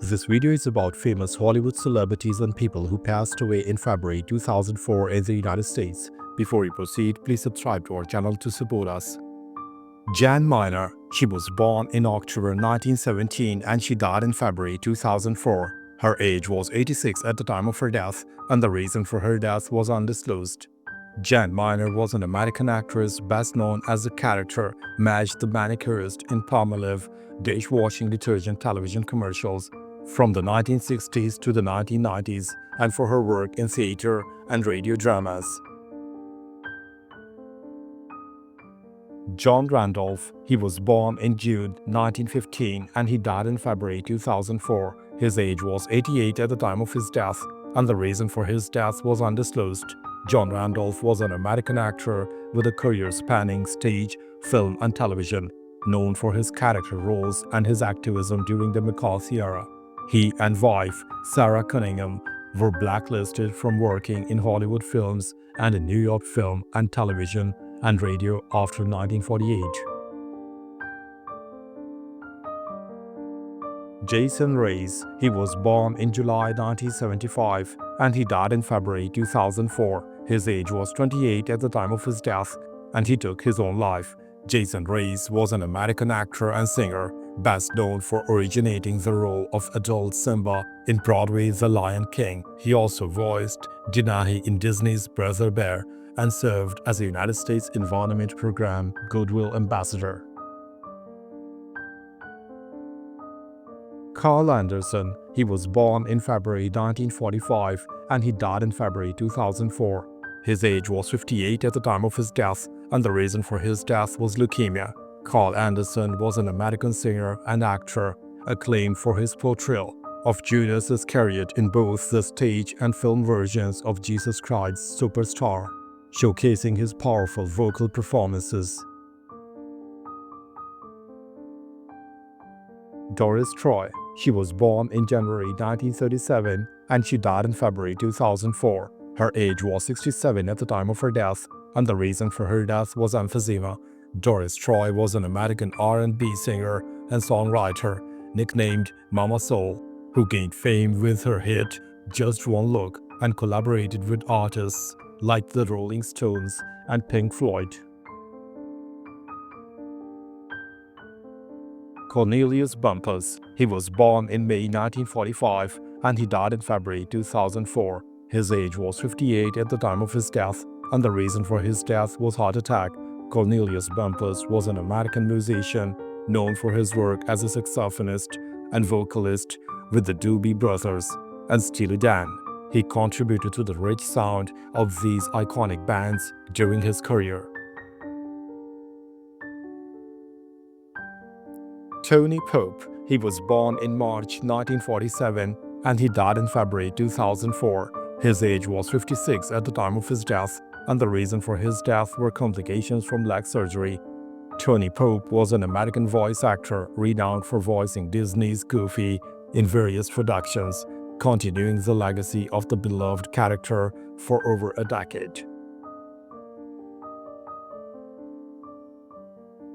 This video is about famous Hollywood celebrities and people who passed away in February 2004 in the United States. Before we proceed, please subscribe to our channel to support us. Jan Miner. She was born in October 1917 and she died in February 2004. Her age was 86 at the time of her death, and the reason for her death was undisclosed. Jan Miner was an American actress best known as the character Madge the Manicurist in Palmolive dishwashing detergent television commercials from the 1960s to the 1990s, and for her work in theater and radio dramas. John Randolph. He was born in June 1915 and he died in February 2004. His age was 88 at the time of his death, and the reason for his death was undisclosed. John Randolph was an American actor with a career spanning stage, film, and television, known for his character roles and his activism during the McCarthy era. He and wife, Sarah Cunningham, were blacklisted from working in Hollywood films and in New York film and television and radio after 1948. Jason Reyes. He was born in July 1975 and he died in February 2004. His age was 28 at the time of his death, and he took his own life. Jason Reyes was an American actor and singer, best known for originating the role of adult Simba in Broadway's The Lion King. He also voiced Denali in Disney's Brother Bear and served as a United States Environment Program Goodwill Ambassador. Carl Anderson. He was born in February 1945 and he died in February 2004. His age was 58 at the time of his death, and the reason for his death was leukemia. Carl Anderson was an American singer and actor, acclaimed for his portrayal of Judas Iscariot in both the stage and film versions of Jesus Christ Superstar, showcasing his powerful vocal performances. Doris Troy. She was born in January 1937 and she died in February 2004. Her age was 67 at the time of her death, and the reason for her death was emphysema. Doris Troy was an American R&B singer and songwriter nicknamed Mama Soul, who gained fame with her hit Just One Look and collaborated with artists like the Rolling Stones and Pink Floyd. Cornelius Bumpus. He was born in May 1945 and he died in February 2004. His age was 58 at the time of his death, and the reason for his death was heart attack. Cornelius Bumpus was an American musician known for his work as a saxophonist and vocalist with the Doobie Brothers and Steely Dan. He contributed to the rich sound of these iconic bands during his career. Tony Pope. He was born in March 1947 and he died in February 2004. His age was 56 at the time of his death, and the reason for his death were complications from leg surgery. Tony Pope was an American voice actor renowned for voicing Disney's Goofy in various productions, continuing the legacy of the beloved character for over a decade.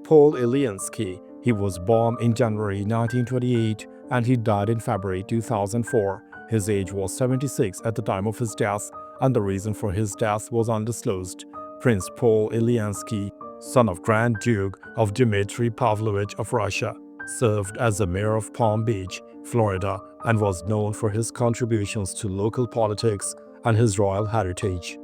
Paul Eliansky. He was born in January 1928 and he died in February 2004. His age was 76 at the time of his death, and the reason for his death was undisclosed. Prince Paul Eliansky, son of Grand Duke of Dmitry Pavlovich of Russia, served as the mayor of Palm Beach, Florida, and was known for his contributions to local politics and his royal heritage.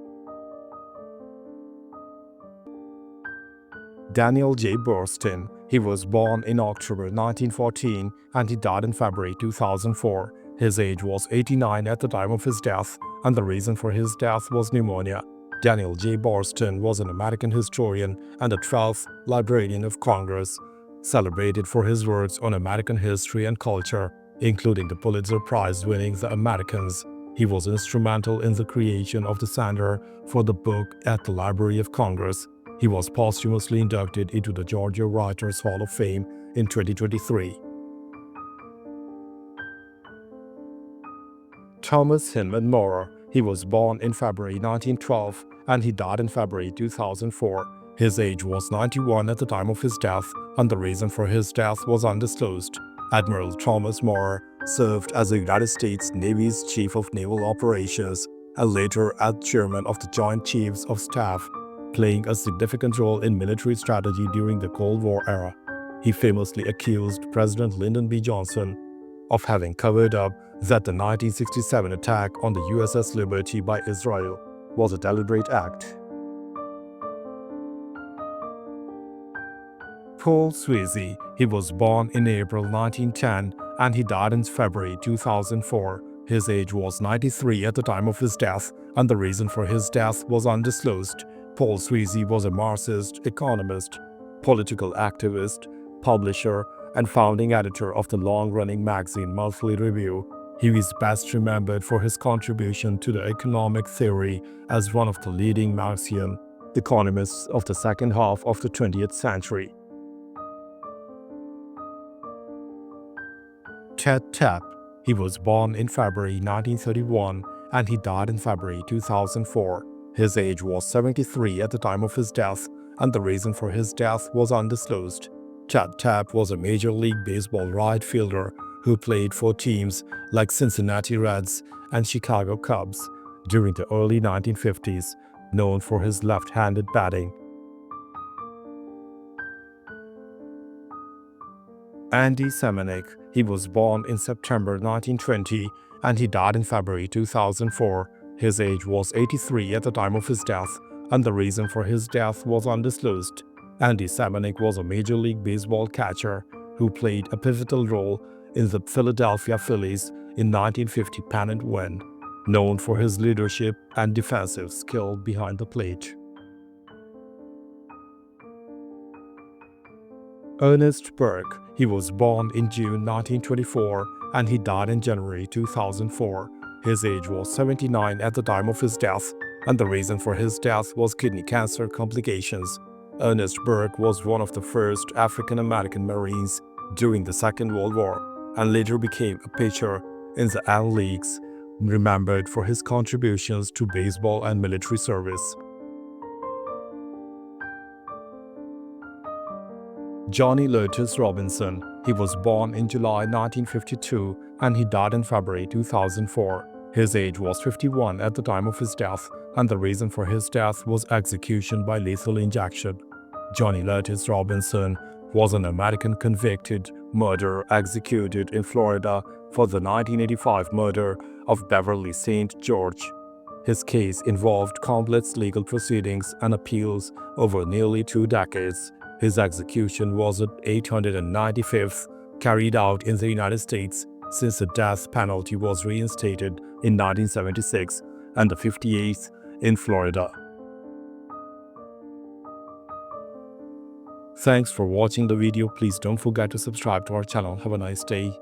Daniel J. Burstyn. He was born in October 1914 and he died in February 2004. His age was 89 at the time of his death, and the reason for his death was pneumonia. Daniel J. Burstyn was an American historian and the 12th Librarian of Congress, celebrated for his works on American history and culture, including the Pulitzer Prize-winning The Americans. He was instrumental in the creation of the Center for the Book at the Library of Congress. He was posthumously inducted into the Georgia Writers Hall of Fame in 2023. Thomas Hinman Maurer. He was born in February 1912 and he died in February 2004. His age was 91 at the time of his death, and the reason for his death was undisclosed. Admiral Thomas Maurer served as the United States Navy's Chief of Naval Operations and later as Chairman of the Joint Chiefs of Staff, playing a significant role in military strategy during the Cold War era. He famously accused President Lyndon B. Johnson of having covered up that the 1967 attack on the USS Liberty by Israel was a deliberate act. Paul Swayze, he was born in April 1910 and he died in February 2004. His age was 93 at the time of his death, and the reason for his death was undisclosed. Paul Swayze was a Marxist, economist, political activist, publisher, and founding editor of the long-running magazine Monthly Review. He is best remembered for his contribution to the economic theory as one of the leading Marxian economists of the second half of the 20th century. Ted Tapp. He was born in February 1931 and he died in February 2004. His age was 73 at the time of his death, and the reason for his death was undisclosed. Ted Tapp was a Major League Baseball right fielder who played for teams like Cincinnati Reds and Chicago Cubs during the early 1950s, known for his left-handed batting. Andy Semenuk. He was born in September 1920 and he died in February 2004. His age was 83 at the time of his death, and the reason for his death was undisclosed. Andy Semenuk was a Major League Baseball catcher who played a pivotal role in the Philadelphia Phillies in 1950 pennant win, known for his leadership and defensive skill behind the plate. Ernest Burke. He was born in June 1924 and he died in January 2004. His age was 79 at the time of his death, and the reason for his death was kidney cancer complications. Ernest Burke was one of the first African-American Marines during the Second World War and later became a pitcher in the L Leagues, remembered for his contributions to baseball and military service. Johnny Lertus Robinson. He was born in July 1952 and he died in February 2004. His age was 51 at the time of his death, and the reason for his death was execution by lethal injection. Johnny Lertus Robinson was an American convicted murderer executed in Florida for the 1985 murder of Beverly St. George. His case involved complex legal proceedings and appeals over nearly 2 decades. His execution was the 895th carried out in the United States since the death penalty was reinstated in 1976 and the 58th in Florida. Thanks for watching the video. Please don't forget to subscribe to our channel. Have a nice day.